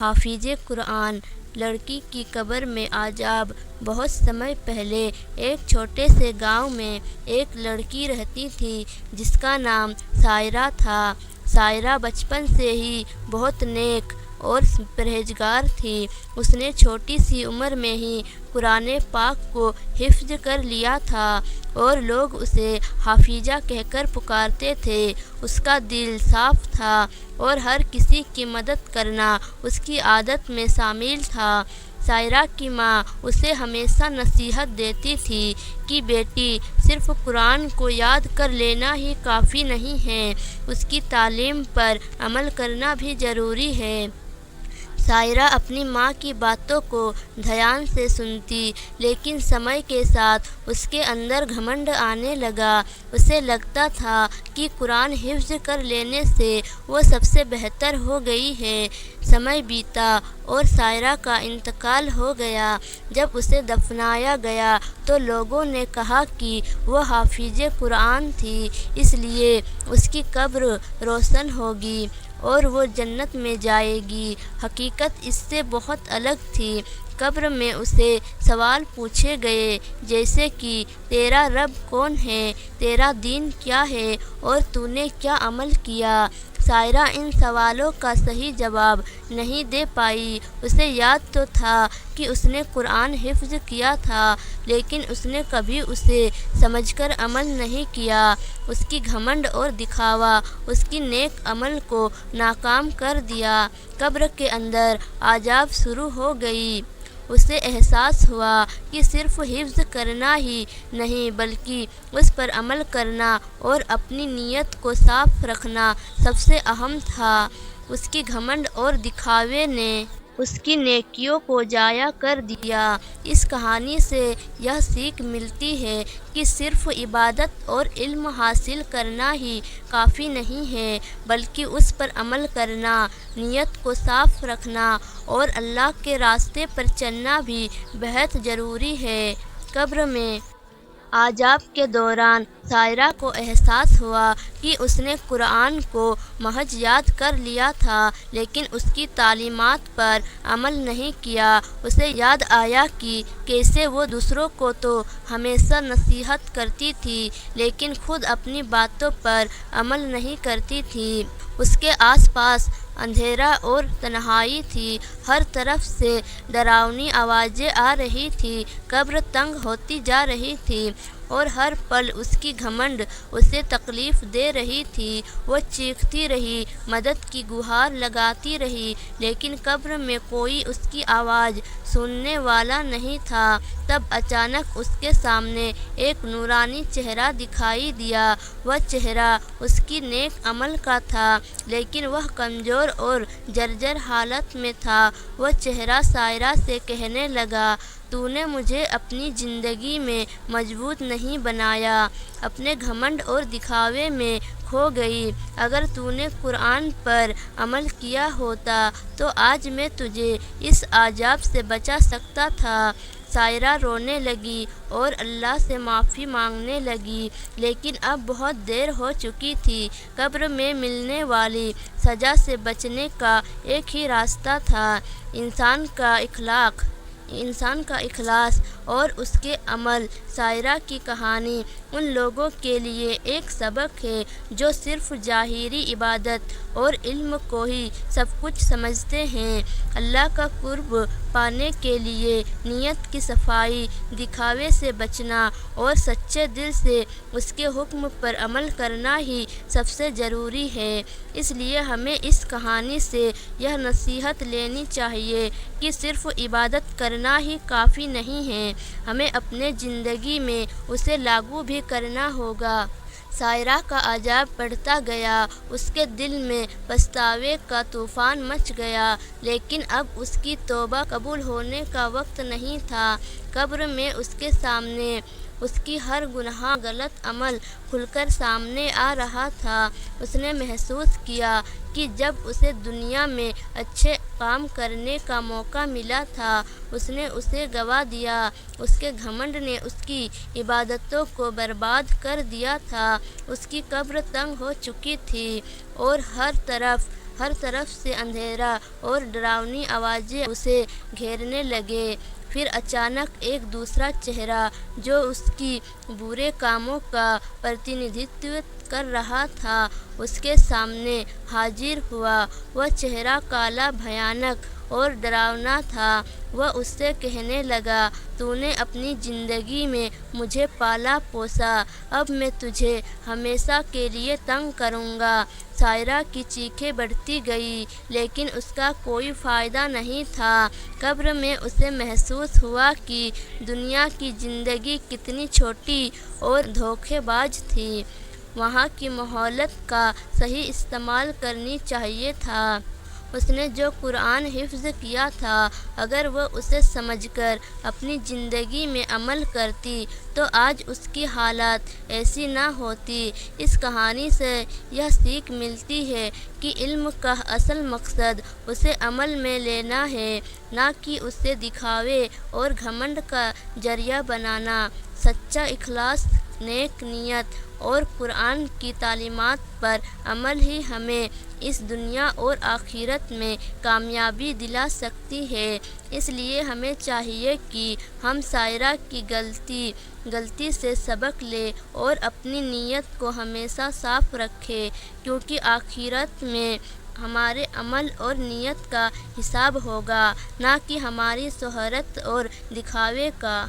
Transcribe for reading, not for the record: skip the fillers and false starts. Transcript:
حافظ قرآن لڑکی کی قبر میں عذاب۔ بہت سمے پہلے ایک چھوٹے سے گاؤں میں ایک لڑکی رہتی تھی جس کا نام سائرہ تھا۔ سائرہ بچپن سے ہی بہت نیک اور پرہیزگار تھی۔ اس نے چھوٹی سی عمر میں ہی قرآن پاک کو حفظ کر لیا تھا اور لوگ اسے حافظہ کہہ کر پکارتے تھے۔ اس کا دل صاف تھا اور ہر کسی کی مدد کرنا اس کی عادت میں شامل تھا۔ سائرہ کی ماں اسے ہمیشہ نصیحت دیتی تھی کہ بیٹی، صرف قرآن کو یاد کر لینا ہی کافی نہیں ہے، اس کی تعلیم پر عمل کرنا بھی ضروری ہے۔ سائرہ اپنی ماں کی باتوں کو دھیان سے سنتی، لیکن سمے کے ساتھ اس کے اندر گھمنڈ آنے لگا۔ اسے لگتا تھا کہ قرآن حفظ کر لینے سے وہ سب سے بہتر ہو گئی ہے۔ سمے بیتا اور سائرہ کا انتقال ہو گیا۔ جب اسے دفنایا گیا تو لوگوں نے کہا کہ وہ حافظ قرآن تھی، اس لیے اس کی قبر روشن ہوگی اور وہ جنت میں جائے گی۔ حقیقت اس سے بہت الگ تھی۔ قبر میں اسے سوال پوچھے گئے جیسے کہ تیرا رب کون ہے، تیرا دین کیا ہے اور تو نے کیا عمل کیا۔ سائرہ ان سوالوں کا صحیح جواب نہیں دے پائی۔ اسے یاد تو تھا کہ اس نے قرآن حفظ کیا تھا، لیکن اس نے کبھی اسے سمجھ کر عمل نہیں کیا۔ اس کی گھمنڈ اور دکھاوا اس کی نیک عمل کو ناکام کر دیا۔ قبر کے اندر عذاب شروع ہو گئی۔ اسے احساس ہوا کہ صرف حفظ کرنا ہی نہیں بلکہ اس پر عمل کرنا اور اپنی نیت کو صاف رکھنا سب سے اہم تھا۔ اس کی گھمنڈ اور دکھاوے نے اس کی نیکیوں کو ضائع کر دیا۔ اس کہانی سے یہ سیکھ ملتی ہے کہ صرف عبادت اور علم حاصل کرنا ہی کافی نہیں ہے، بلکہ اس پر عمل کرنا، نیت کو صاف رکھنا اور اللہ کے راستے پر چلنا بھی بہت ضروری ہے۔ قبر میں عذاب کے دوران سائرہ کو احساس ہوا کہ اس نے قرآن کو محض یاد کر لیا تھا، لیکن اس کی تعلیمات پر عمل نہیں کیا۔ اسے یاد آیا کہ کیسے وہ دوسروں کو تو ہمیشہ نصیحت کرتی تھی، لیکن خود اپنی باتوں پر عمل نہیں کرتی تھی۔ اس کے آس پاس اندھیرا اور تنہائی تھی، ہر طرف سے ڈراؤنی آوازیں آ رہی تھیں۔ قبر تنگ ہوتی جا رہی تھی اور ہر پل اس کی گھمنڈ اسے تکلیف دے رہی تھی۔ وہ چیختی رہی، مدد کی گہار لگاتی رہی، لیکن قبر میں کوئی اس کی آواز سننے والا نہیں تھا۔ تب اچانک اس کے سامنے ایک نورانی چہرہ دکھائی دیا۔ وہ چہرہ اس کی نیک عمل کا تھا، لیکن وہ کمزور اور جرجر حالت میں تھا۔ وہ چہرہ سائرہ سے کہنے لگا، تو نے مجھے اپنی زندگی میں مضبوط نہیں بنایا، اپنے گھمنڈ اور دکھاوے میں کھو گئی۔ اگر تو نے قرآن پر عمل کیا ہوتا تو آج میں تجھے اس عذاب سے بچا سکتا تھا۔ سائرہ رونے لگی اور اللہ سے معافی مانگنے لگی، لیکن اب بہت دیر ہو چکی تھی۔ قبر میں ملنے والی سزا سے بچنے کا ایک ہی راستہ تھا، انسان کا اخلاص اور اس کے عمل۔ سائرہ کی کہانی ان لوگوں کے لیے ایک سبق ہے جو صرف ظاہری عبادت اور علم کو ہی سب کچھ سمجھتے ہیں۔ اللہ کا قرب پانے کے لیے نیت کی صفائی، دکھاوے سے بچنا اور سچے دل سے اس کے حکم پر عمل کرنا ہی سب سے ضروری ہے۔ اس لیے ہمیں اس کہانی سے یہ نصیحت لینی چاہیے کہ صرف عبادت کرنا ہی کافی نہیں ہے، ہمیں اپنے زندگی میں اسے لاگو بھی کرنا ہوگا۔ سائرہ کا عذاب بڑھتا گیا، اس کے دل میں پچھتاوے کا طوفان مچ گیا، لیکن اب اس کی توبہ قبول ہونے کا وقت نہیں تھا۔ قبر میں اس کے سامنے اس کی ہر گناہ، غلط عمل کھل کر سامنے آ رہا تھا۔ اس نے محسوس کیا کہ جب اسے دنیا میں اچھے کام کرنے کا موقع ملا تھا، اس نے اسے گنوا دیا۔ اس کے گھمنڈ نے اس کی عبادتوں کو برباد کر دیا تھا۔ اس کی قبر تنگ ہو چکی تھی اور ہر طرف ہر طرف سے اندھیرا اور ڈراؤنی آوازیں اسے گھیرنے لگے۔ پھر اچانک ایک دوسرا چہرہ جو اس کی برے کاموں کا پرتندھتو کر رہا تھا اس کے سامنے حاضر ہوا۔ وہ چہرہ کالا، بھیانک اور ڈراؤنا تھا۔ وہ اس سے کہنے لگا، تو نے اپنی زندگی میں مجھے پالا پوسا، اب میں تجھے ہمیشہ کے لیے تنگ کروں گا۔ سائرہ کی چیخیں بڑھتی گئیں لیکن اس کا کوئی فائدہ نہیں تھا۔ قبر میں اسے محسوس ہوا کہ دنیا کی زندگی کتنی چھوٹی اور دھوکے باز تھی۔ وہاں کی مہلت کا صحیح استعمال کرنی چاہیے تھا۔ اس نے جو قرآن حفظ کیا تھا اگر وہ اسے سمجھ کر اپنی زندگی میں عمل کرتی تو آج اس کی حالت ایسی نہ ہوتی۔ اس کہانی سے یہ سیکھ ملتی ہے کہ علم کا اصل مقصد اسے عمل میں لینا ہے، نہ کہ اسے دکھاوے اور گھمنڈ کا ذریعہ بنانا۔ سچا اخلاص، نیک نیت اور قرآن کی تعلیمات پر عمل ہی ہمیں اس دنیا اور آخرت میں کامیابی دلا سکتی ہے۔ اس لیے ہمیں چاہیے کہ ہم سائرہ کی غلطی سے سبق لیں اور اپنی نیت کو ہمیشہ صاف رکھیں، کیونکہ آخرت میں ہمارے عمل اور نیت کا حساب ہوگا، نہ کہ ہماری شہرت اور دکھاوے کا۔